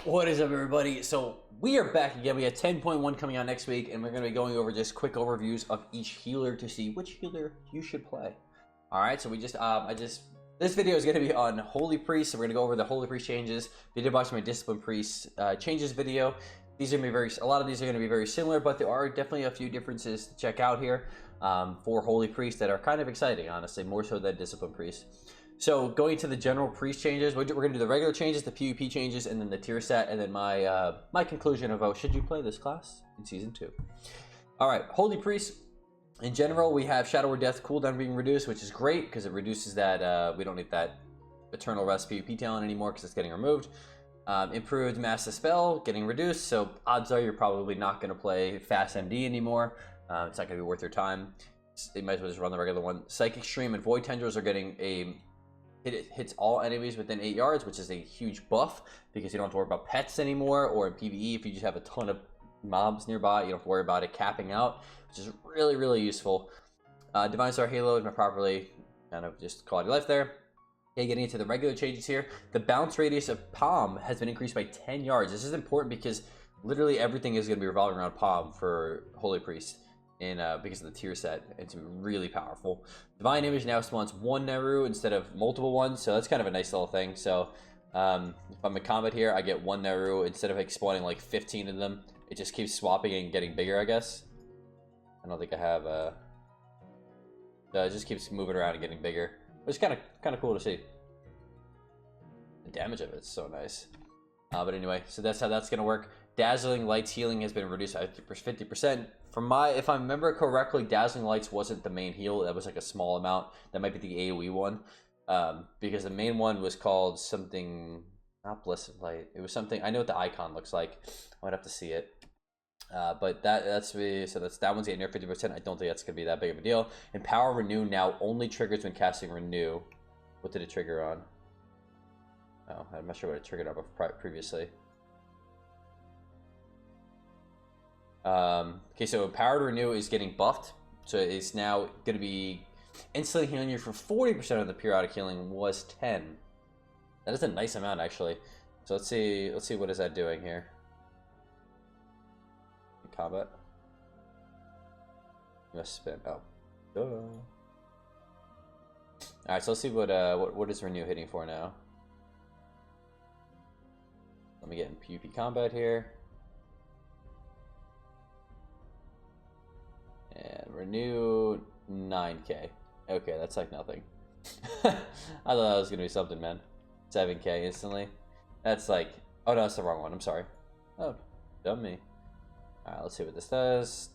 What is up, everybody? So we are back again. We have 10.1 coming out next week, and we're going to be going over just quick overviews of each healer to see which healer you should play. All right, so this video is going to be on Holy Priest, so we're going to go over the Holy Priest changes. We did watch my Discipline Priest changes video. These are going to be a lot of these are going to be very similar, but there are definitely a few differences to check out here for Holy Priest that are kind of exciting, honestly, more so than Discipline Priest. So going to the general priest changes, we're going to do the regular changes, the PvP changes, and then the tier set, and then my conclusion of should you play this class in season 2. All right, Holy Priest. In general, we have Shadow or Death cooldown being reduced, which is great because it reduces that we don't need that Eternal Rest PvP talent anymore because it's getting removed. Improved Mass Dispel getting reduced, so odds are you're probably not going to play Fast MD anymore. It's not going to be worth your time. You might as well just run the regular one. Psychic Stream and Void Tendrils are getting a it hits all enemies within 8 yards, which is a huge buff because you don't have to worry about pets anymore, or in PvE if you just have a ton of mobs nearby, you don't have to worry about it capping out, which is really useful. Divine Star Halo is not properly kind of just quality of life there. Okay, getting into the regular changes here, the bounce radius of Palm has been increased by 10 yards. This is important because literally everything is going to be revolving around Palm for Holy Priest. Because of the tier set, it's really powerful. Divine Image now spawns one Neru instead of multiple ones, so that's kind of a nice little thing. So if I'm in combat here, I get one Neru instead of like spawning like 15 of them. It just keeps swapping and getting bigger, I guess. I don't think I have it just keeps moving around and getting bigger, which is kind of cool to see. The damage of it's so nice. But anyway, so that's how that's gonna work. Dazzling Lights healing has been reduced by 50%. If I remember correctly, Dazzling Lights wasn't the main heal. That was like a small amount. That might be the AoE one. Because the main one was called something, not Blessed Light. It was something, I know what the icon looks like. I might have to see it. But that one's getting near 50%. I don't think that's gonna be that big of a deal. And Power Renew now only triggers when casting Renew. What did it trigger on? Oh, I'm not sure what it triggered on previously. Okay, so Powered Renew is getting buffed, so it's now going to be instantly healing you for 40% of the periodic healing was 10. That is a nice amount, actually. So let's see what is that doing here. In combat. Must spin. Oh, duh. All right, so let's see what is Renew hitting for now. Let me get in PvP combat here. And Renew 9k. Okay, that's like nothing. I thought that was gonna be something, man. 7k instantly. That's like, oh no, that's the wrong one. I'm sorry. Oh, dumb me. All right, let's see what this does.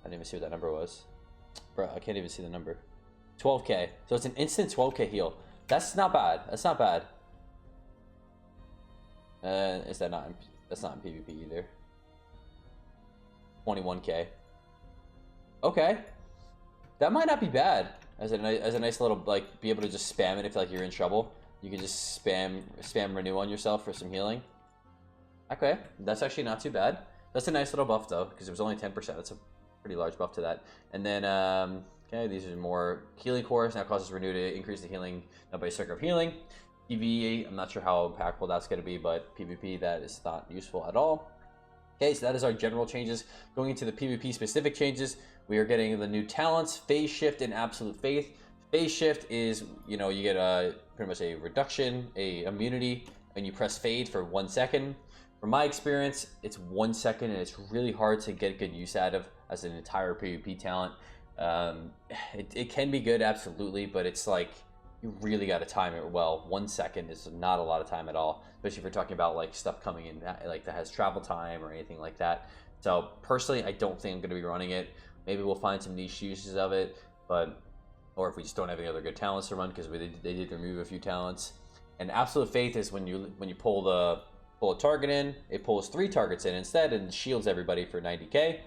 I didn't even see what that number was, bro. I can't even see the number. 12k. So it's an instant 12k heal. That's not bad. That's not bad. Is that not? That's not in PvP either. 21k. Okay, that might not be bad. As a nice little, like, be able to just spam it if like you're in trouble. You can just spam Renew on yourself for some healing. Okay, that's actually not too bad. That's a nice little buff though, because it was only 10%. That's a pretty large buff to that. And then okay, these are more healing cores. Now causes Renew to increase the healing by a circle of healing. PvE, I'm not sure how impactful that's going to be, but PvP, that is not useful at all. Okay, so that is our general changes. Going into the PvP specific changes, we are getting the new talents, Phase Shift and Absolute Faith. Phase Shift is, you get pretty much a reduction, a immunity, and you press Fade for 1 second. From my experience, it's 1 second, and it's really hard to get good use out of as an entire PvP talent. It can be good, absolutely, but it's like, you really got to time it well. 1 second is not a lot of time at all, especially if you're talking about like stuff coming in like that has travel time or anything like that. So personally, I don't think I'm going to be running it. Maybe we'll find some niche uses of it, or if we just don't have any other good talents to run, because they did remove a few talents. And Absolute Faith is when you pull a target in, it pulls 3 targets in instead and shields everybody for 90k.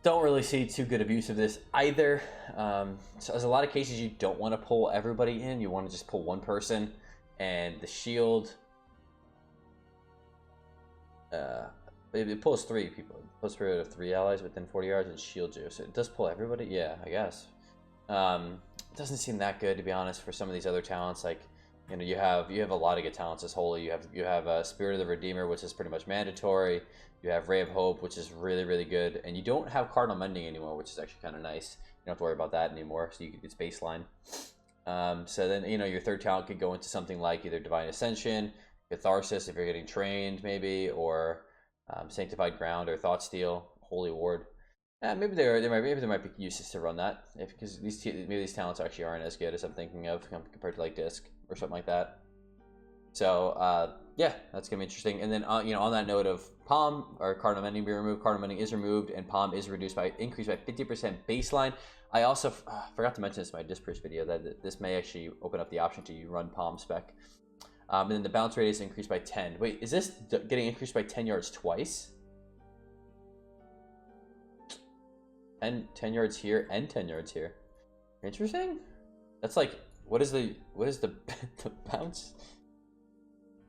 Don't really see too good of use of this either. So there's a lot of cases you don't want to pull everybody in. You want to just pull one person, and the shield it pulls 3 people. It pulls 3 out of 3 allies within 40 yards and shields you. So it does pull everybody. Yeah, I guess. doesn't seem that good, to be honest, for some of these other talents. Like, you know, you have a lot of good talents as Holy. You have Spirit of the Redeemer, which is pretty much mandatory. You have Ray of Hope, which is really, really good, and you don't have Cardinal Mending anymore, which is actually kind of nice. You don't have to worry about that anymore, so it's baseline. So then, you know, your third talent could go into something like either Divine Ascension, Catharsis if you're getting trained, maybe, or Sanctified Ground or Thought Steal, Holy Ward. Maybe there might be uses to run that, because maybe these talents actually aren't as good as I'm thinking of compared to like Disc or something like that. So yeah, that's gonna be interesting. And then you know, on that note of Palm or Cardinal Mending be removed, Cardinal Mending is removed, and Palm is increased by 50% baseline. I also forgot to mention this in my Disperse video that this may actually open up the option to run Palm spec. And then the bounce rate is increased by 10. Wait, is this getting increased by 10 yards twice? 10 yards here and 10 yards here. Interesting. That's like, what is the the bounce?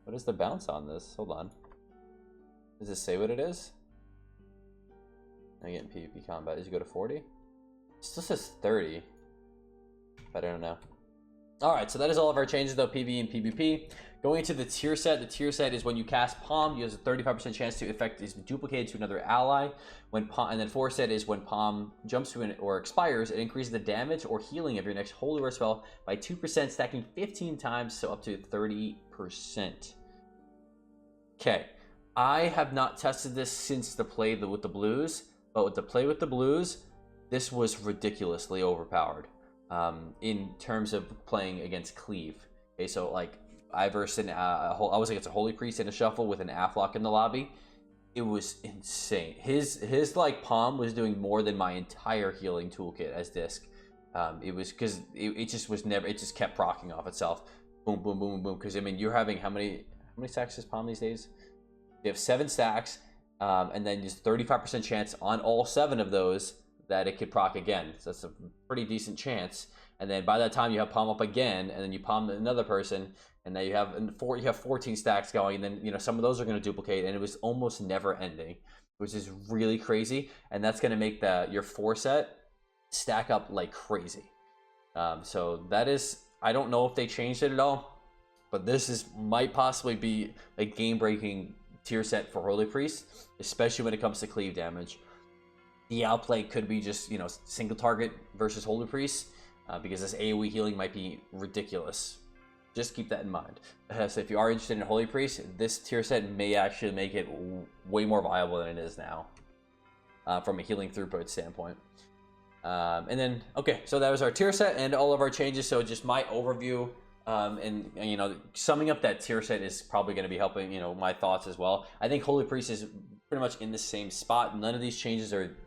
What is the bounce on this? Hold on. Does it say what it is? I get in PvP combat. Does it go to 40? It still says 30. But I don't know. Alright, so that is all of our changes though, PvE and PvP. Going into the tier set is when you cast Palm, you have a 35% chance to effect is duplicated to another ally. When Palm, and then Force set is when Palm jumps to or expires, it increases the damage or healing of your next Holy War spell by 2%, stacking 15 times, so up to 30%. Okay, I have not tested this since the play with the Blues, but with the play with the Blues, this was ridiculously overpowered in terms of playing against Cleave. Okay, so like I was against a Holy Priest in a shuffle with an Afflock in the lobby. It was insane. His like Palm was doing more than my entire healing toolkit as Disc. It was because it just kept proccing off itself. Boom, boom, boom, boom. Because I mean, you're having how many stacks is Palm these days? You have 7 stacks, and then just 35% chance on all 7 of those that it could proc again. So that's a pretty decent chance. And then by that time you have Palm up again, and then you Palm another person, and now you have 14 stacks going, and then you know some of those are going to duplicate, and it was almost never ending, which is really crazy. And that's going to make your 4 set stack up like crazy. So that is, I don't know if they changed it at all, but this might possibly be a game-breaking tier set for Holy Priest, especially when it comes to cleave damage. The outplay could be just, you know, single target versus Holy Priest, because this AoE healing might be ridiculous. Just keep that in mind. So if you are interested in Holy Priest, this tier set may actually make it way more viable than it is now, from a healing throughput standpoint. And then, okay, so that was our tier set and all of our changes. So just my overview, and you know, summing up that tier set is probably going to be helping, you know, my thoughts as well. I think Holy Priest is pretty much in the same spot. None of these changes are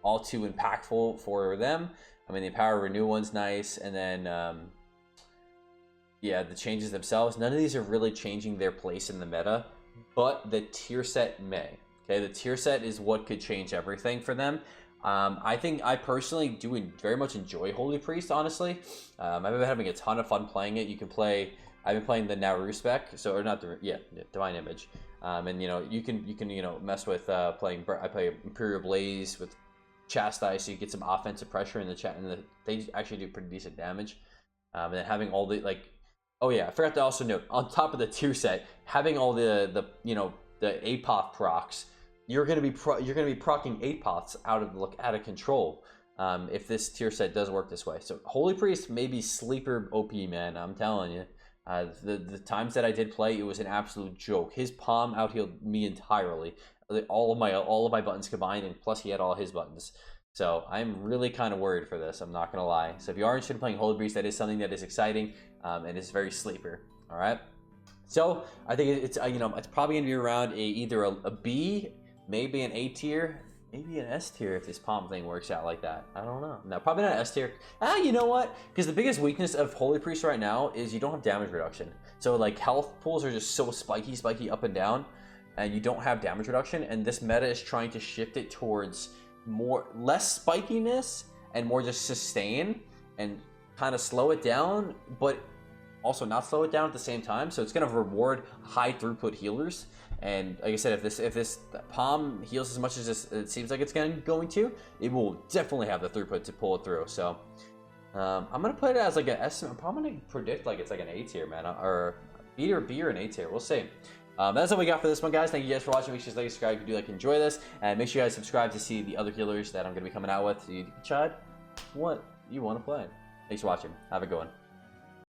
all too impactful for them. I mean, the Power Renew one's nice, and then yeah, the changes themselves, none of these are really changing their place in the meta, but the tier set may. Okay, the tier set is what could change everything for them. I think I personally do very much enjoy Holy Priest, honestly. I've been having a ton of fun playing it. You can play, I've been playing the Naru spec, so, or not the, yeah, Divine Image. And you know, you can you know, mess with I play Imperial Blaze with Chastise, so you get some offensive pressure in the chat, and they actually do pretty decent damage. And then having all the, like, oh yeah, I forgot to also note, on top of the tier set, having all the you know, the APOF procs, you're gonna be proccing APOFs out of control, if this tier set does work this way. So Holy Priest may be sleeper OP, man. I'm telling you. The times that I did play, it was an absolute joke. His Palm out-healed me entirely. All of my buttons combined, and plus he had all his buttons. So I'm really kind of worried for this, I'm not gonna lie. So if you are interested in playing Holy Priest, that is something that is exciting, and is very sleeper. All right. So I think it's you know, it's probably gonna be around either a B, maybe an A tier, maybe an S tier if this Palm thing works out like that. I don't know. No, probably not an S tier. You know what? Because the biggest weakness of Holy Priest right now is you don't have damage reduction. So like health pools are just so spiky up and down, and you don't have damage reduction. And this meta is trying to shift it towards less spikiness and more just sustain and kind of slow it down, but also not slow it down at the same time. So it's going to reward high throughput healers. And like I said, if this Palm heals as much as it seems like it's going to, it will definitely have the throughput to pull it through. So I'm gonna put it as like an estimate. I'm probably gonna predict like it's like an A tier, man, or B or an A tier. We'll see. That's all we got for this one, guys. Thank you guys for watching. Make sure you like, subscribe if you do like enjoy this, and make sure you guys subscribe to see the other healers that I'm gonna be coming out with. So you decide what you want to play. Thanks for watching. Have a good one.